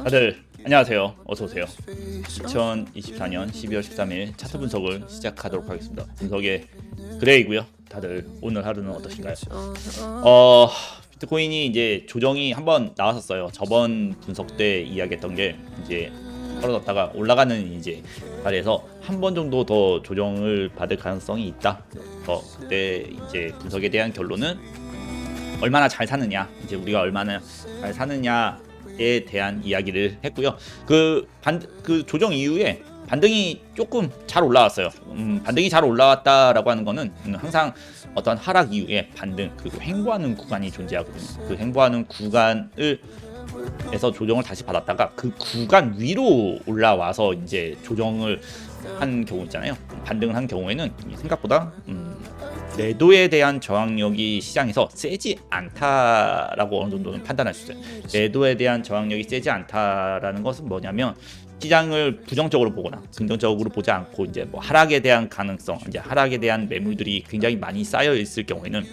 다들 안녕하세요. 어서오세요. 2024년 12월 13일 차트 분석을 시작하도록 하겠습니다. 분석의 그레이고요. 다들 오늘 하루는 어떠신가요? 비트코인이 이제 조정이 한번 나왔었어요. 저번 분석 때 이야기했던 게 이제 떨어졌다가 올라가는 이제 자리에서 한 번 정도 더 조정을 받을 가능성이 있다. 그때 이제 분석에 대한 결론은 얼마나 잘 사느냐, 이제 우리가 얼마나 잘 사느냐에 대한 이야기를 했고요. 그 조정 이후에 반등이 조금 잘 올라왔어요. 반등이 잘 올라왔다라고 하는 거는 항상 어떤 하락 이후에 반등 그리고 횡보하는 구간이 존재하거든요. 그 횡보하는 구간을 에서 조정을 다시 받았다가 그 구간 위로 올라와서 이제 조정을 한 경우 있잖아요. 반등을 한 경우에는 생각보다 매도에 대한 저항력이 시장에서 세지 않다라고 어느 정도는 판단할 수 있어요. 매도에 대한 저항력이 세지 않다라는 것은 뭐냐면 시장을 부정적으로 보거나 긍정적으로 보지 않고 이제 뭐 하락에 대한 가능성, 이제 하락에 대한 매물들이 굉장히 많이 쌓여 있을 경우에는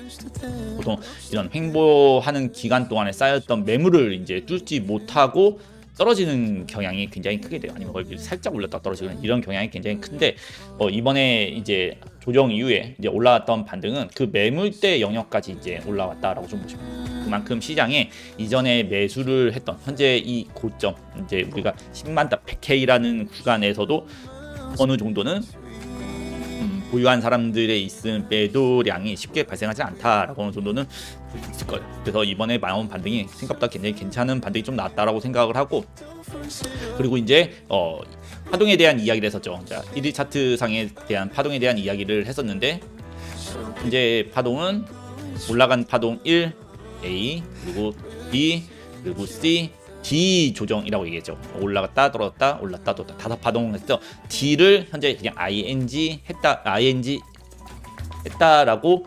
보통 이런 횡보하는 기간 동안에 쌓였던 매물을 이제 뚫지 못하고 떨어지는 경향이 굉장히 크게 돼요. 아니면 거의 살짝 올렸다 떨어지는 이런 경향이 굉장히 큰데 이번에 이제 조정 이후에 이제 올라왔던 반등은 그 매물대 영역까지 이제 올라왔다라고 좀 보시면 돼요. 그만큼 시장에 이전에 매수를 했던 현재 이 고점 이제 우리가 10만 100K라는 구간에서도 어느 정도는 보유한 사람들의 있은 매도량이 쉽게 발생하지 않다라고 어느 정도는 볼 수 있을 거예요. 그래서 이번에 나온 반등이 생각보다 굉장히 괜찮은 반등이 좀 나왔다라고 생각을 하고, 그리고 이제 파동에 대한 이야기를 했었죠. 자, 1일 차트 상에 대한 파동에 대한 이야기를 했었는데 이제 파동은 올라간 파동 1, A, 그리고 B, 그리고 C, D 조정이라고 얘기했죠. 올라갔다 떨어졌다 올랐다 떨어졌다 5파동 했어. D를 현재 그냥 ING 했다라고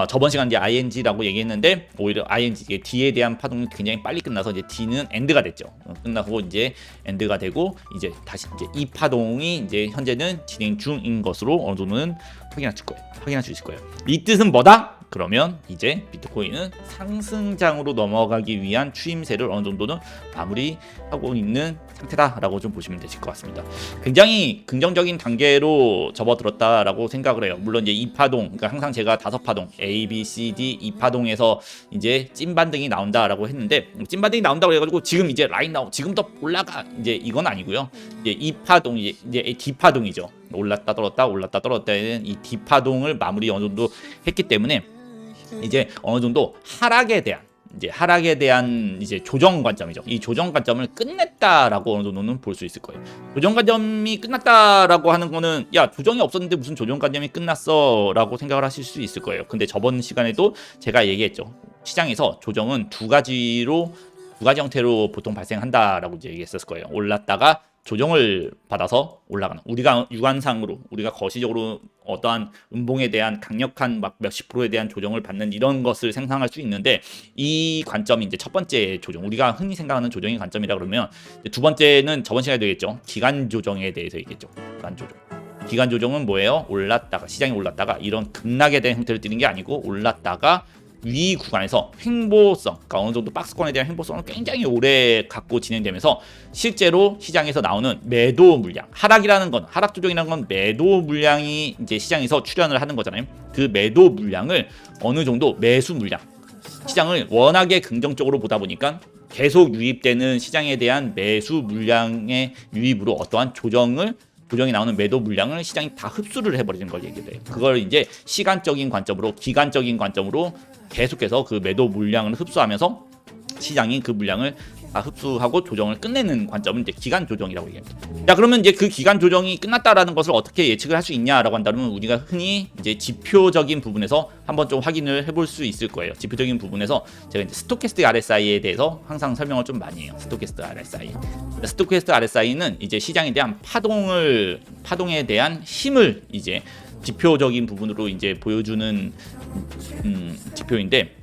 저번 시간 이제 ING라고 얘기했는데 오히려 ING D에 대한 파동이 굉장히 빨리 끝나서 이제 D는 엔드가 됐죠. 끝나고 이제 엔드가 되고 이제 다시 이제 이 파동이 이제 현재는 진행 중인 것으로 어느 정도는 확인할 수 있을 거예요. 이 뜻은 뭐다? 그러면 이제 비트코인은 상승장으로 넘어가기 위한 추임새를 어느 정도는 마무리하고 있는 상태다라고 좀 보시면 되실 것 같습니다. 굉장히 긍정적인 단계로 접어들었다라고 생각을 해요. 물론 이제 2파동, 그러니까 항상 제가 5파동, A, B, C, D 2파동에서 이제 찐 반등이 나온다라고 했는데 찐 반등이 나온다고 해가지고 지금 이제 라인 지금부터 올라가 이제 이건 아니고요. 이제 2파동 이제 D파동이죠. 올랐다 떨어졌다는 이 D파동을 마무리 어느 정도 했기 때문에 이제 어느 정도 하락에 대한 이제 조정 관점이죠. 이 조정 관점을 끝냈다라고 어느 정도는 볼 수 있을 거예요. 조정 관점이 끝났다라고 하는 거는 야 조정이 없었는데 무슨 조정 관점이 끝났어라고 생각을 하실 수 있을 거예요. 근데 저번 시간에도 제가 얘기했죠. 시장에서 조정은 두 가지 형태로 보통 발생한다라고 이제 얘기했을 거예요. 올랐다가 조정을 받아서 올라가는, 우리가 유관상으로 우리가 거시적으로 어떠한 음봉에 대한 강력한 막 몇십 프로에 대한 조정을 받는 이런 것을 상상할 수 있는데 이 관점이 이제 첫 번째 조정, 우리가 흔히 생각하는 조정의 관점이라 그러면 두 번째는 저번 시간에 되겠죠. 기간 조정에 대해서 얘기했죠. 기간 조정은 뭐예요? 시장이 올랐다가 이런 급락에 대한 형태를 띠는 게 아니고 올랐다가 위 구간에서 횡보성, 그러니까 어느 정도 박스권에 대한 횡보성을 굉장히 오래 갖고 진행되면서 실제로 시장에서 나오는 매도 물량, 하락 조정이라는 건 매도 물량이 이제 시장에서 출현을 하는 거잖아요. 그 매도 물량을 어느 정도 매수 물량, 시장을 워낙에 긍정적으로 보다 보니까 계속 유입되는 시장에 대한 매수 물량의 유입으로 어떠한 조정이 나오는 매도 물량을 시장이 다 흡수를 해버리는 걸 얘기해요. 그걸 이제 시간적인 관점으로, 기간적인 관점으로 계속해서 그 매도 물량을 흡수하면서 시장이 그 물량을 다 흡수하고 조정을 끝내는 관점은 이제 기간 조정이라고 얘기합니다. 자, 그러면 이제 그 기간 조정이 끝났다라는 것을 어떻게 예측을 할 수 있냐라고 한다면 우리가 흔히 이제 지표적인 부분에서 한번 좀 확인을 해볼 수 있을 거예요. 지표적인 부분에서 제가 이제 스토캐스틱 RSI에 대해서 항상 설명을 좀 많이 해요. 스토캐스틱 RSI는 이제 시장에 대한 파동에 대한 힘을 이제 지표적인 부분으로 이제 보여주는 지표인데,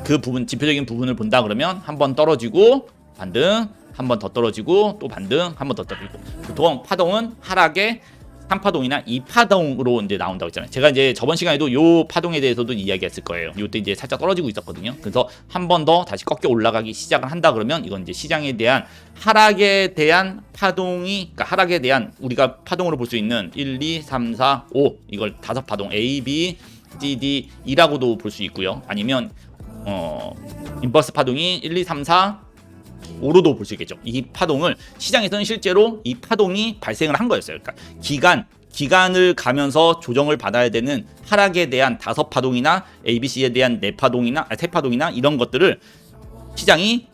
그 부분, 지표적인 부분을 본다 그러면 한 번 떨어지고 반등, 한 번 더 떨어지고 또 반등, 한 번 더 떨어지고, 보통 파동은 하락에 3파동이나 2파동으로 이제 나온다고 했잖아요. 제가 이제 저번 시간에도 요 파동에 대해서도 이야기했을 거예요. 요때 이제 살짝 떨어지고 있었거든요. 그래서 한 번 더 다시 꺾여 올라가기 시작을 한다 그러면 이건 이제 시장에 대한 하락에 대한 파동이, 그러니까 하락에 대한 우리가 파동으로 볼 수 있는 1, 2, 3, 4, 5 이걸 5파동 A, B, C, D, E라고도 볼 수 있고요. 아니면 임펄스 파동이 1, 2, 3, 4 5로도 볼 수 있겠죠. 이 파동을 시장에서는 실제로 이 파동이 발생을 한 거였어요. 그러니까 기간을 가면서 조정을 받아야 되는 하락에 대한 5파동이나 ABC에 대한 4파동이나 3파동이나 이런 것들을 시장이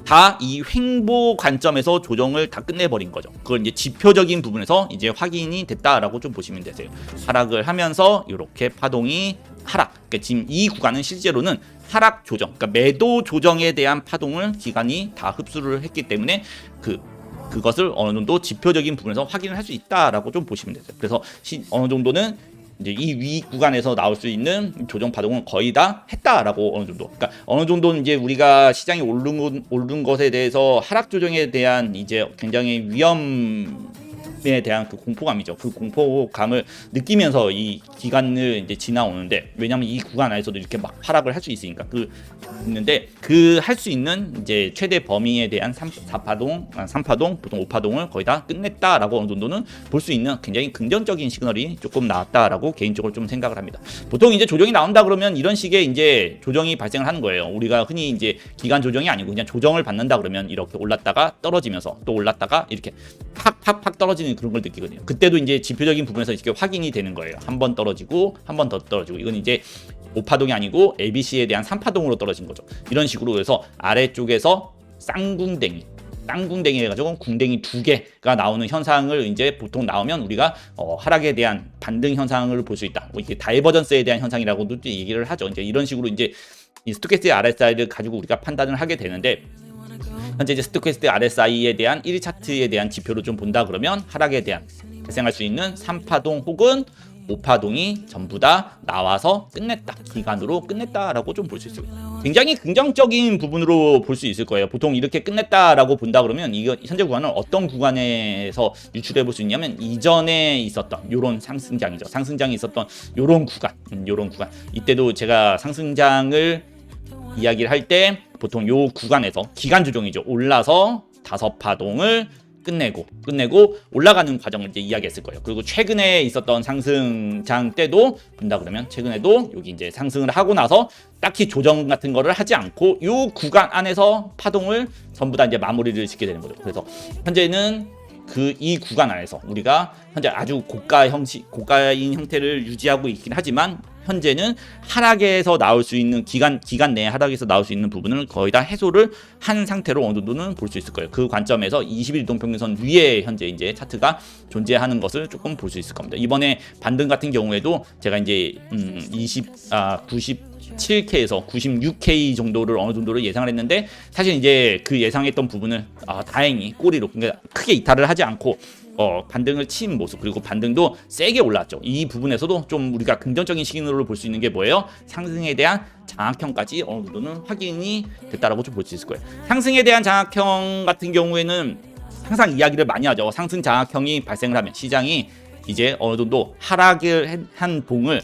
다 이 횡보 관점에서 조정을 다 끝내버린 거죠. 그걸 이제 지표적인 부분에서 이제 확인이 됐다라고 좀 보시면 되세요. 하락을 하면서 이렇게 파동이 하락. 그러니까 지금 이 구간은 실제로는 하락 조정, 그러니까 매도 조정에 대한 파동을 기관이 다 흡수를 했기 때문에 그것을 어느 정도 지표적인 부분에서 확인을 할 수 있다라고 좀 보시면 되세요. 그래서 어느 정도는 이제 이 위 구간에서 나올 수 있는 조정 파동은 거의 다 했다라고 어느 정도. 그러니까 어느 정도는 이제 우리가 시장이 오른 것에 대해서 하락 조정에 대한 이제 굉장히 위험에 대한 그 공포감이죠. 그 공포감을 느끼면서 이 기간을 이제 지나오는데, 왜냐하면 이 구간 안에서도 이렇게 막 하락을 할 수 있으니까 있는데 그 할 수 있는 이제 최대 범위에 대한 3파동, 보통 5파동을 거의 다 끝냈다라고 어느 정도는 볼 수 있는 굉장히 긍정적인 시그널이 조금 나왔다라고 개인적으로 좀 생각을 합니다. 보통 이제 조정이 나온다 그러면 이런 식의 이제 조정이 발생을 하는 거예요. 우리가 흔히 이제 기간 조정이 아니고 그냥 조정을 받는다 그러면 이렇게 올랐다가 떨어지면서 또 올랐다가 이렇게 팍팍팍 떨어지는 그런 걸 느끼거든요. 그때도 이제 지표적인 부분에서 이렇게 확인이 되는 거예요. 한 번 떨어지고 한 번 더 떨어지고, 이건 이제 5파동이 아니고 ABC에 대한 3파동으로 떨어진 거죠. 이런 식으로 해서 아래쪽에서 쌍궁댕이 해가지고 궁댕이 2개가 나오는 현상을 이제 보통 나오면 우리가 하락에 대한 반등 현상을 볼 수 있다. 뭐 이게 다이버전스에 대한 현상이라고도 얘기를 하죠. 이제 이런 식으로 이제 이 스토캐스틱 RSI를 가지고 우리가 판단을 하게 되는데, 현재 이제 스토캐스틱 RSI에 대한 1위 차트에 대한 지표를 좀 본다 그러면 하락에 대한 발생할 수 있는 3파동 혹은 5파동이 전부 다 나와서 끝냈다, 기간으로 끝냈다라고 좀 볼 수 있어요. 굉장히 긍정적인 부분으로 볼 수 있을 거예요. 보통 이렇게 끝냈다라고 본다 그러면 이거 현재 구간은 어떤 구간에서 유출해 볼 수 있냐면, 이전에 있었던 요런 상승장이죠. 상승장이 있었던 요런 구간, 이때도 제가 상승장을 이야기를 할 때 보통 요 구간에서 기간 조정이죠. 올라서 5파동을 끝내고 올라가는 과정을 이제 이야기했을 거예요. 그리고 최근에 있었던 상승장 때도 본다 그러면 최근에도 여기 이제 상승을 하고 나서 딱히 조정 같은 거를 하지 않고 요 구간 안에서 파동을 전부 다 이제 마무리를 짓게 되는 거죠. 그래서 현재는 이 구간 안에서 우리가 현재 아주 고가인 형태를 유지하고 있긴 하지만, 현재는 하락에서 나올 수 있는 기간 내에 하락에서 나올 수 있는 부분을 거의 다 해소를 한 상태로 어느 정도는 볼 수 있을 거예요. 그 관점에서 20일 이동평균선 위에 현재 이제 차트가 존재하는 것을 조금 볼 수 있을 겁니다. 이번에 반등 같은 경우에도 제가 이제 97K에서 96K 정도를 어느 정도를 예상을 했는데, 사실 이제 그 예상했던 부분을 다행히 꼬리로, 그러니까 크게 이탈을 하지 않고 반등을 친 모습, 그리고 반등도 세게 올랐죠. 이 부분에서도 좀 우리가 긍정적인 시그널로 볼 수 있는 게 뭐예요? 상승에 대한 장악형까지 어느 정도는 확인이 됐다라고 좀 볼 수 있을 거예요. 상승에 대한 장악형 같은 경우에는 항상 이야기를 많이 하죠. 상승 장악형이 발생을 하면 시장이 이제 어느 정도 하락을 한 봉을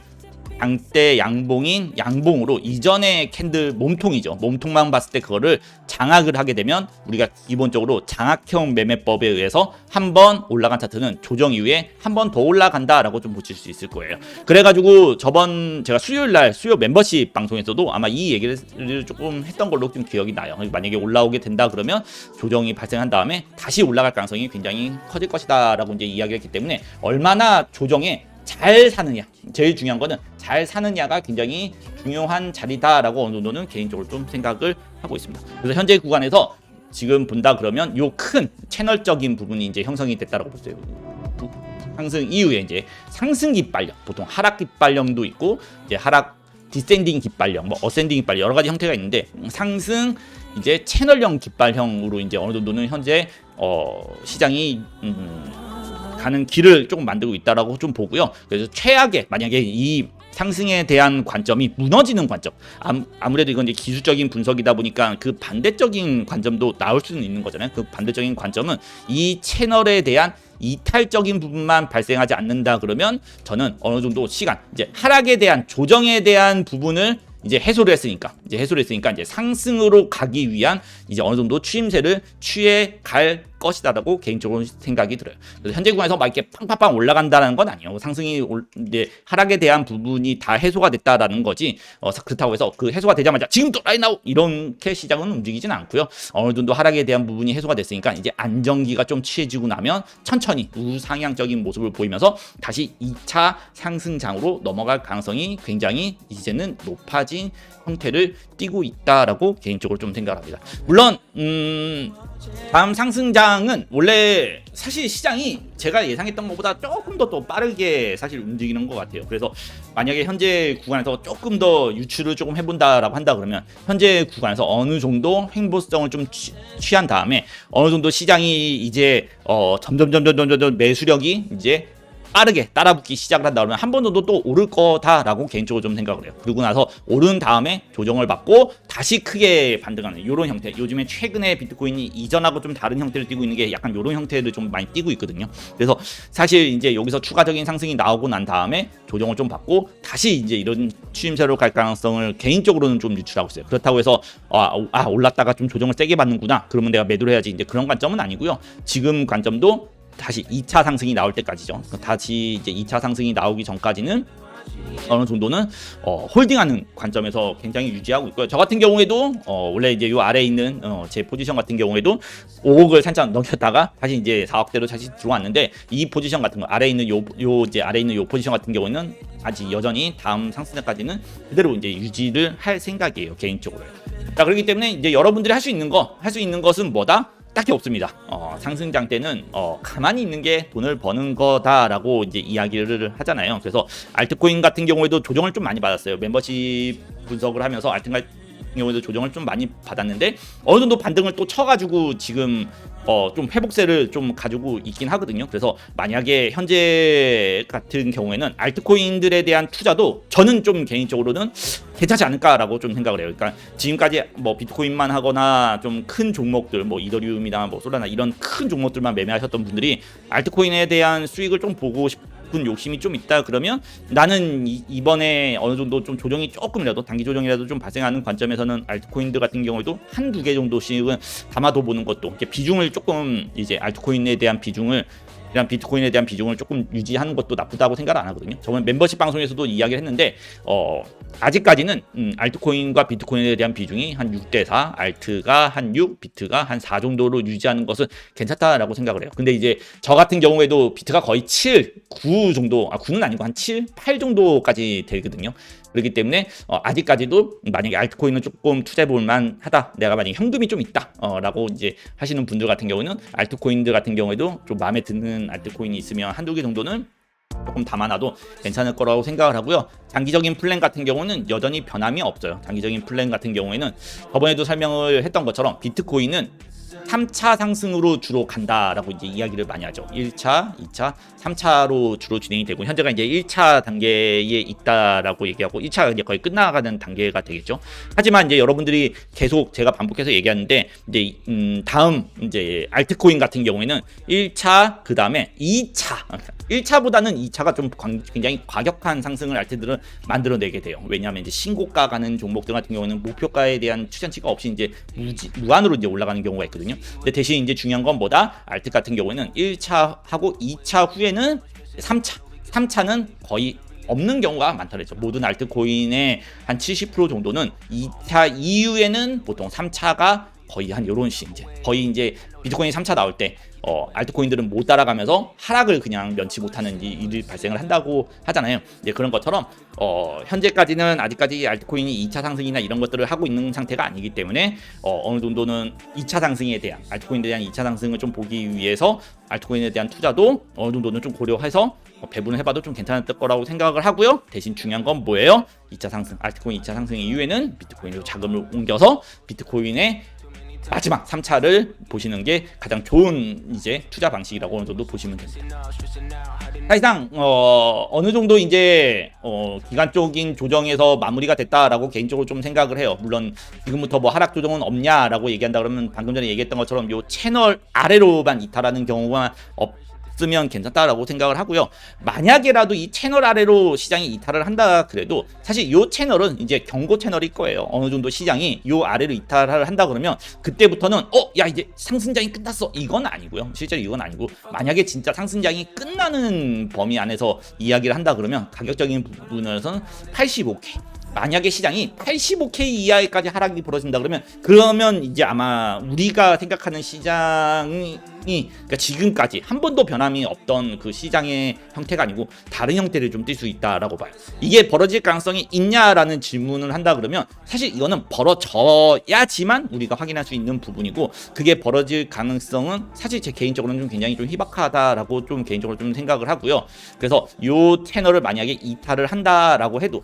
장대 양봉으로 이전의 캔들 몸통만 봤을 때 그거를 장악을 하게 되면, 우리가 기본적으로 장악형 매매법에 의해서 한번 올라간 차트는 조정 이후에 한 번 더 올라간다라고 좀 보실 수 있을 거예요. 그래가지고 제가 수요일날 수요 멤버십 방송에서도 아마 이 얘기를 조금 했던 걸로 좀 기억이 나요. 만약에 올라오게 된다 그러면 조정이 발생한 다음에 다시 올라갈 가능성이 굉장히 커질 것이다라고 이제 이야기를 했기 때문에, 얼마나 조정에 잘 사느냐, 제일 중요한 거는 잘 사느냐가 굉장히 중요한 자리다라고 어느 정도는 개인적으로 좀 생각을 하고 있습니다. 그래서 현재 구간에서 지금 본다 그러면 요 큰 채널적인 부분이 이제 형성이 됐다라고 보세요. 상승 이후에 이제 상승 깃발령, 보통 하락 깃발령도 있고 이제 하락 디센딩 깃발령, 어센딩 깃발령, 여러 가지 형태가 있는데, 상승 이제 채널형 깃발형으로 이제 어느 정도는 현재 시장이 가는 길을 조금 만들고 있다라고 좀 보고요. 그래서 최악의, 만약에 이 상승에 대한 관점이 무너지는 관점. 아무래도 이건 이제 기술적인 분석이다 보니까 그 반대적인 관점도 나올 수는 있는 거잖아요. 그 반대적인 관점은 이 채널에 대한 이탈적인 부분만 발생하지 않는다 그러면 저는 어느 정도 시간, 이제 하락에 대한 조정에 대한 부분을 이제 해소를 했으니까 이제 상승으로 가기 위한 이제 어느 정도 추임새를 취해 갈 것이다라고 개인적으로 생각이 들어요. 그래서 현재 구간에서 막 이렇게 팡팡팡 올라간다는 건 아니에요. 상승이 이제 하락에 대한 부분이 다 해소가 됐다라는 거지. 그렇다고 해서 그 해소가 되자마자 지금도 라인 아웃 이렇게 시장은 움직이지는 않고요. 어느 정도 하락에 대한 부분이 해소가 됐으니까 이제 안정기가 좀 취해지고 나면 천천히 우상향적인 모습을 보이면서 다시 2차 상승장으로 넘어갈 가능성이 굉장히 이제는 높아진 형태를 띠고 있다라고 개인적으로 좀 생각합니다. 물론 다음 상승장은 원래 사실 시장이 제가 예상했던 것보다 조금 더 또 빠르게 사실 움직이는 것 같아요. 그래서 만약에 현재 구간에서 조금 더 유출을 조금 해본다라고 한다 그러면 현재 구간에서 어느 정도 횡보성을 좀 취한 다음에 어느 정도 시장이 이제 점점 매수력이 이제 빠르게 따라붙기 시작을 한다 그러면 한 번 정도 또 오를 거다라고 개인적으로 좀 생각을 해요. 그리고 나서 오른 다음에 조정을 받고 다시 크게 반등하는 이런 형태. 요즘에 최근에 비트코인이 이전하고 좀 다른 형태를 띠고 있는 게 약간 이런 형태를 좀 많이 띠고 있거든요. 그래서 사실 이제 여기서 추가적인 상승이 나오고 난 다음에 조정을 좀 받고 다시 이제 이런 추임새로 갈 가능성을 개인적으로는 좀 유출하고 있어요. 그렇다고 해서 올랐다가 좀 조정을 세게 받는구나. 그러면 내가 매도를 해야지. 이제 그런 관점은 아니고요. 지금 관점도 다시 2차 상승이 나올 때까지죠. 다시 이제 2차 상승이 나오기 전까지는 어느 정도는 홀딩하는 관점에서 굉장히 유지하고 있고요. 저 같은 경우에도 원래 이제 요 아래에 있는 제 포지션 같은 경우에도 5억을 살짝 넘겼다가 다시 이제 4억대로 다시 들어왔는데 이 포지션 같은 거 아래에 있는 요 이제 아래에 있는 요 포지션 같은 경우는 아직 여전히 다음 상승까지는 그대로 이제 유지를 할 생각이에요. 개인적으로. 자, 그렇기 때문에 이제 여러분들이 할 수 있는 것은 뭐다? 딱히 없습니다. 상승장 때는 가만히 있는 게 돈을 버는 거다라고 이제 이야기를 하잖아요. 그래서 알트코인 같은 경우에도 조정을 좀 많이 받았어요. 멤버십 분석을 하면서 알트 같은 경우에도 조정을 좀 많이 받았는데 어느 정도 반등을 또 쳐가지고 지금 좀 회복세를 좀 가지고 있긴 하거든요. 그래서 만약에 현재 같은 경우에는 알트코인들에 대한 투자도 저는 좀 개인적으로는 괜찮지 않을까라고 좀 생각을 해요. 그러니까 지금까지 뭐 비트코인만 하거나 좀 큰 종목들, 뭐 이더리움이나 뭐 솔라나 이런 큰 종목들만 매매하셨던 분들이 알트코인에 대한 수익을 좀 보고 싶은 욕심이 좀 있다 그러면 나는 이번에 어느 정도 좀 조정이 조금이라도 단기 조정이라도 좀 발생하는 관점에서는 알트코인들 같은 경우에도 한두 개 정도씩은 담아둬 보는 것도 이렇게 비중을 조금 이제 알트코인에 대한 비중을 비트코인에 대한 비중을 조금 유지하는 것도 나쁘다고 생각 안 하거든요. 저번 멤버십 방송에서도 이야기를 했는데 아직까지는 알트코인과 비트코인에 대한 비중이 한 6대4, 알트가 한 6, 비트가 한 4 정도로 유지하는 것은 괜찮다라고 생각을 해요. 근데 이제 저 같은 경우에도 비트가 거의 7, 9 정도, 9는 아니고 한 7, 8 정도까지 되거든요. 그렇기 때문에 아직까지도 만약에 알트코인은 조금 투자해 볼 만하다. 내가 만약에 현금이 좀 있다. 라고 이제 하시는 분들 같은 경우는 알트코인들 같은 경우에도 좀 마음에 드는 알트코인이 있으면 한두 개 정도는 조금 담아놔도 괜찮을 거라고 생각을 하고요. 장기적인 플랜 같은 경우는 여전히 변함이 없어요. 장기적인 플랜 같은 경우에는 저번에도 설명을 했던 것처럼 비트코인은 3차 상승으로 주로 간다라고 이제 이야기를 많이 하죠. 1차, 2차, 3차로 주로 진행이 되고 현재가 이제 1차 단계에 있다라고 얘기하고 1차가 이제 거의 끝나가는 단계가 되겠죠. 하지만 이제 여러분들이 계속 제가 반복해서 얘기하는데 이제 다음 이제 알트코인 같은 경우에는 1차 그다음에 2차 1차보다는 2차가 좀 굉장히 과격한 상승을 알트들은 만들어내게 돼요. 왜냐하면 이제 신고가 가는 종목들 같은 경우는 목표가에 대한 추천치가 없이 이제 무한으로 이제 올라가는 경우가 있거든요. 근데 대신 이제 중요한 건 뭐다? 알트 같은 경우에는 1차 하고 2차 후에는 3차는 거의 없는 경우가 많다 그랬죠. 모든 알트코인의 한 70% 정도는 2차 이후에는 보통 3차가 거의 한 요런 식 이제 거의 이제 비트코인이 3차 나올 때 알트코인들은 못 따라가면서 하락을 그냥 면치 못하는 일이 발생을 한다고 하잖아요. 이제 그런 것처럼 현재까지는 아직까지 알트코인이 2차 상승이나 이런 것들을 하고 있는 상태가 아니기 때문에 어느 정도는 2차 상승에 대한 알트코인에 대한 2차 상승을 좀 보기 위해서 알트코인에 대한 투자도 어느 정도는 좀 고려해서 배분을 해봐도 좀 괜찮을 거라고 생각을 하고요. 대신 중요한 건 뭐예요? 2차 상승, 알트코인 2차 상승 이후에는 비트코인으로 자금을 옮겨서 비트코인에 마지막 3차를 보시는 게 가장 좋은 이제 투자 방식이라고 어느 정도 보시면 됩니다. 사실상 어느 정도 이제 기간적인 조정에서 마무리가 됐다라고 개인적으로 좀 생각을 해요. 물론 지금부터 뭐 하락 조정은 없냐라고 얘기한다 그러면 방금 전에 얘기했던 것처럼 요 채널 아래로만 이탈하는 경우가 없으면 괜찮다라고 생각을 하고요. 만약에라도 이 채널 아래로 시장이 이탈을 한다 그래도 사실 요 채널은 이제 경고 채널일 거예요. 어느 정도 시장이 요 아래로 이탈을 한다 그러면 그때부터는 야 이제 상승장이 끝났어 이건 아니고요. 실제로 이건 아니고 만약에 진짜 상승장이 끝나는 범위 안에서 이야기를 한다 그러면 가격적인 부분에서는 85K 만약에 시장이 85K 이하에까지 하락이 벌어진다 그러면 이제 아마 우리가 생각하는 시장이 그러니까 지금까지 한 번도 변함이 없던 그 시장의 형태가 아니고 다른 형태를 좀 띌 수 있다라고 봐요. 이게 벌어질 가능성이 있냐라는 질문을 한다 그러면 사실 이거는 벌어져야지만 우리가 확인할 수 있는 부분이고 그게 벌어질 가능성은 사실 제 개인적으로는 좀 굉장히 좀 희박하다라고 좀 개인적으로 좀 생각을 하고요. 그래서 요 채널을 만약에 이탈을 한다라고 해도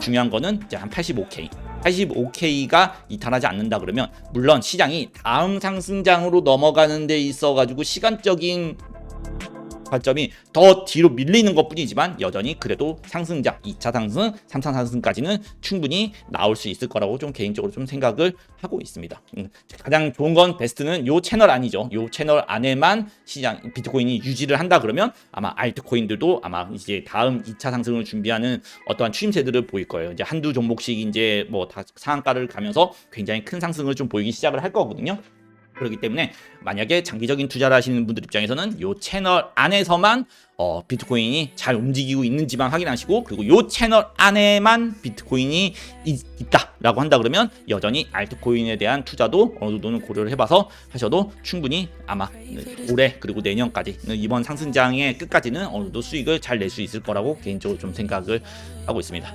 중요한 거는 이제 한 85K가 이탈하지 않는다 그러면 물론 시장이 다음 상승장으로 넘어가는 데 있어 가지고 시간적인 관점이 더 뒤로 밀리는 것 뿐이지만 여전히 그래도 상승장 2차 상승, 3차 상승까지는 충분히 나올 수 있을 거라고 좀 개인적으로 좀 생각을 하고 있습니다. 가장 좋은 건 베스트는 요 채널 아니죠. 요 채널 안에만 시장 비트코인이 유지를 한다 그러면 아마 알트코인들도 아마 이제 다음 2차 상승을 준비하는 어떠한 추임새들을 보일 거예요. 이제 한두 종목씩 이제 뭐 다 상한가를 가면서 굉장히 큰 상승을 좀 보이기 시작을 할 거거든요. 그렇기 때문에 만약에 장기적인 투자를 하시는 분들 입장에서는 요 채널 안에서만 비트코인이 잘 움직이고 있는지만 확인하시고 그리고 요 채널 안에만 비트코인이 있다라고 한다 그러면 여전히 알트코인에 대한 투자도 어느 정도는 고려를 해봐서 하셔도 충분히 아마 올해 그리고 내년까지 이번 상승장의 끝까지는 어느 정도 수익을 잘 낼 수 있을 거라고 개인적으로 좀 생각을 하고 있습니다.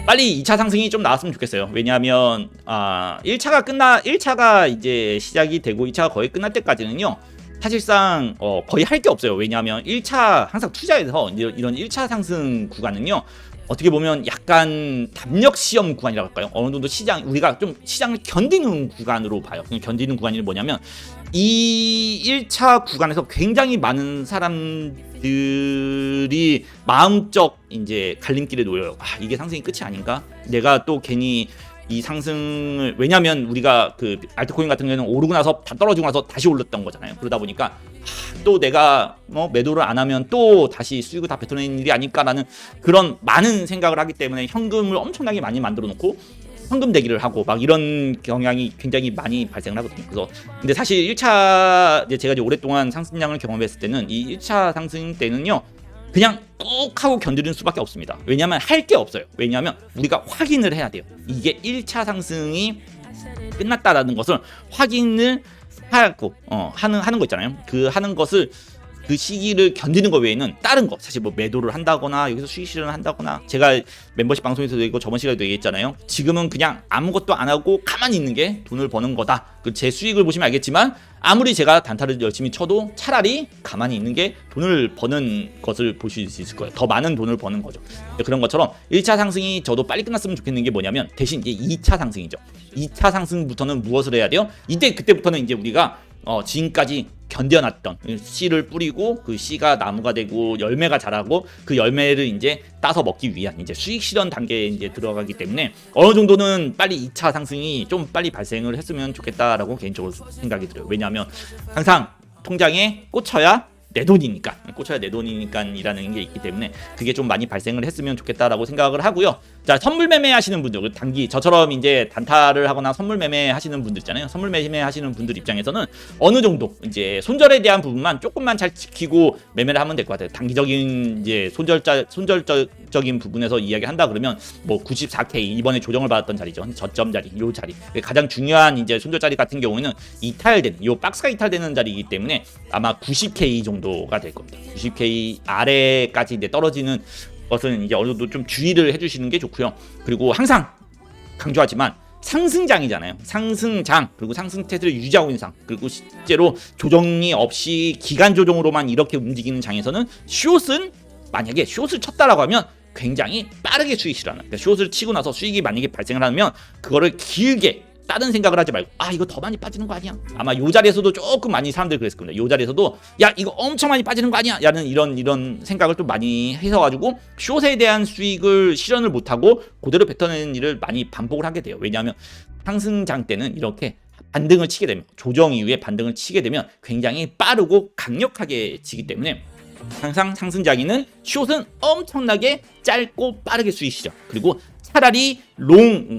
빨리 2차 상승이 좀 나왔으면 좋겠어요. 왜냐하면 1차가 이제 시작이 되고 2차가 거의 끝날 때까지는요. 사실상 거의 할 게 없어요. 왜냐하면 1차 항상 투자에서 이런 1차 상승 구간은요. 어떻게 보면 약간 담력 시험 구간이라고 할까요? 어느 정도 우리가 좀 시장을 견디는 구간으로 봐요. 견디는 구간이 뭐냐면 이 1차 구간에서 굉장히 많은 사람들이 마음적 이제 갈림길에 놓여요. 이게 상승이 끝이 아닌가? 내가 또 괜히 이 상승을 왜냐면 우리가 그 알트코인 같은 경우에는 오르고 나서 다 떨어지고 나서 다시 올랐던 거잖아요. 그러다 보니까 또 내가 매도를 안 하면 또 다시 수익을 다 뱉어내는 일이 아닐까라는 그런 많은 생각을 하기 때문에 현금을 엄청나게 많이 만들어 놓고 현금 대기를 하고 막 이런 경향이 굉장히 많이 발생을 하거든요. 그래서 근데 사실 1차 제가 이제 오랫동안 상승량을 경험했을 때는 이 1차 상승 때는요. 그냥 꾹 하고 견디는 수밖에 없습니다. 왜냐하면 할 게 없어요. 왜냐하면 우리가 확인을 해야 돼요. 이게 1차 상승이 끝났다라는 것을 확인을 하고 하는 거 있잖아요. 그 하는 것을 그 시기를 견디는 것 외에는 다른 거 사실 뭐 매도를 한다거나 여기서 수익 실현을 한다거나 제가 멤버십 방송에서도 얘기고 저번 시간에도 얘기했잖아요. 지금은 그냥 아무것도 안 하고 가만히 있는 게 돈을 버는 거다. 제 수익을 보시면 알겠지만 아무리 제가 단타를 열심히 쳐도 차라리 가만히 있는 게 돈을 버는 것을 보실 수 있을 거예요. 더 많은 돈을 버는 거죠. 그런 것처럼 1차 상승이 저도 빨리 끝났으면 좋겠는 게 뭐냐면 대신 이제 2차 상승이죠. 2차 상승부터는 무엇을 해야 돼요? 그때부터는 이제 우리가 지금까지 견뎌놨던 씨를 뿌리고 그 씨가 나무가 되고 열매가 자라고 그 열매를 이제 따서 먹기 위한 이제 수익 실현 단계에 이제 들어가기 때문에 어느 정도는 빨리 2차 상승이 좀 빨리 발생을 했으면 좋겠다라고 개인적으로 생각이 들어요. 왜냐하면 항상 통장에 꽂혀야 내 돈이니까 이라는 게 있기 때문에 그게 좀 많이 발생을 했으면 좋겠다라고 생각을 하고요. 자, 선물 매매 하시는 분들, 단기 저처럼 이제 단타를 하거나 선물 매매 하시는 분들 있잖아요. 선물 매매 하시는 분들 입장에서는 어느 정도 이제 손절에 대한 부분만 조금만 잘 지키고 매매를 하면 될 것 같아요. 단기적인 이제 손절적인 부분에서 이야기한다 그러면 뭐 94K 이번에 조정을 받았던 자리죠. 저점 자리, 요 자리. 가장 중요한 이제 손절 자리 같은 경우에는 이탈되는 요 박스가 이탈되는 자리이기 때문에 아마 90K 정도가 될 겁니다. 90K 아래까지 이제 떨어지는 것은 이제 어느 정도 좀 주의를 해주시는 게 좋고요. 그리고 항상 강조하지만 상승장이잖아요. 상승장 그리고 상승태세를 유지하고 있는 상 그리고 실제로 조정이 없이 기간 조정으로만 이렇게 움직이는 장에서는 만약에 숏을 쳤다라고 하면 굉장히 빠르게 수익 실현하는 그러니까 숏을 치고 나서 수익이 만약에 발생을 하면 그거를 길게 다른 생각을 하지 말고 이거 더 많이 빠지는 거 아니야? 아마 요 자리에서도 조금 많이 사람들이 그랬을 겁니다. 요 자리에서도 야 이거 엄청 많이 빠지는 거 아니야? 라는 이런 생각을 좀 많이 해서 가지고 숏에 대한 수익을 실현을 못하고 그대로 뱉어내는 일을 많이 반복을 하게 돼요. 왜냐하면 상승장 때는 이렇게 반등을 치게 되면, 조정 이후에 반등을 치게 되면 굉장히 빠르고 강력하게 지기 때문에 항상 상승장에는 숏은 엄청나게 짧고 빠르게 수익이죠. 그리고 차라리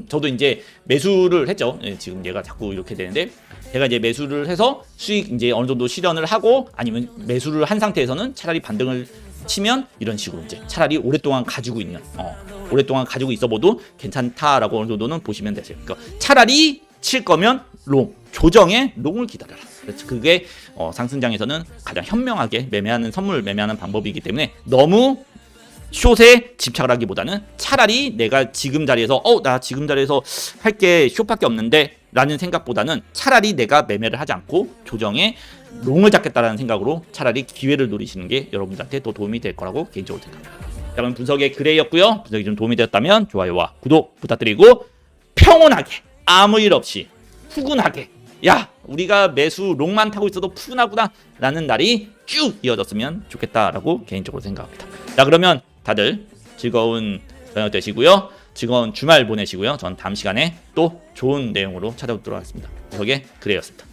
저도 이제 매수를 했죠. 지금 얘가 자꾸 이렇게 되는데, 제가 이제 매수를 해서 수익 이제 어느 정도 실현을 하고, 아니면 매수를 한 상태에서는 차라리 반등을 치면 이런 식으로 이제 차라리 오랫동안 가지고 있어봐도 괜찮다라고 어느 정도는 보시면 되세요. 그러니까 차라리 칠 거면 조정의 롱을 기다려라. 그렇죠. 그게 상승장에서는 가장 현명하게 매매하는 방법이기 때문에 너무 숏에 집착을 하기보다는 차라리 내가 지금 자리에서 나 지금 자리에서 할 게 숏밖에 없는데 라는 생각보다는 차라리 내가 매매를 하지 않고 조정에 롱을 잡겠다라는 생각으로 차라리 기회를 노리시는 게 여러분들한테 더 도움이 될 거라고 개인적으로 생각합니다. 여러분, 분석의 그레이였고요. 분석이 좀 도움이 되었다면 좋아요와 구독 부탁드리고, 평온하게 아무 일 없이 푸근하게, 우리가 매수 롱만 타고 있어도 푸근하구나 라는 날이 쭉 이어졌으면 좋겠다라고 개인적으로 생각합니다. 자, 그러면 다들 즐거운 저녁 되시고요. 즐거운 주말 보내시고요. 전 다음 시간에 또 좋은 내용으로 찾아오도록 하겠습니다. 분석의 그레이였습니다.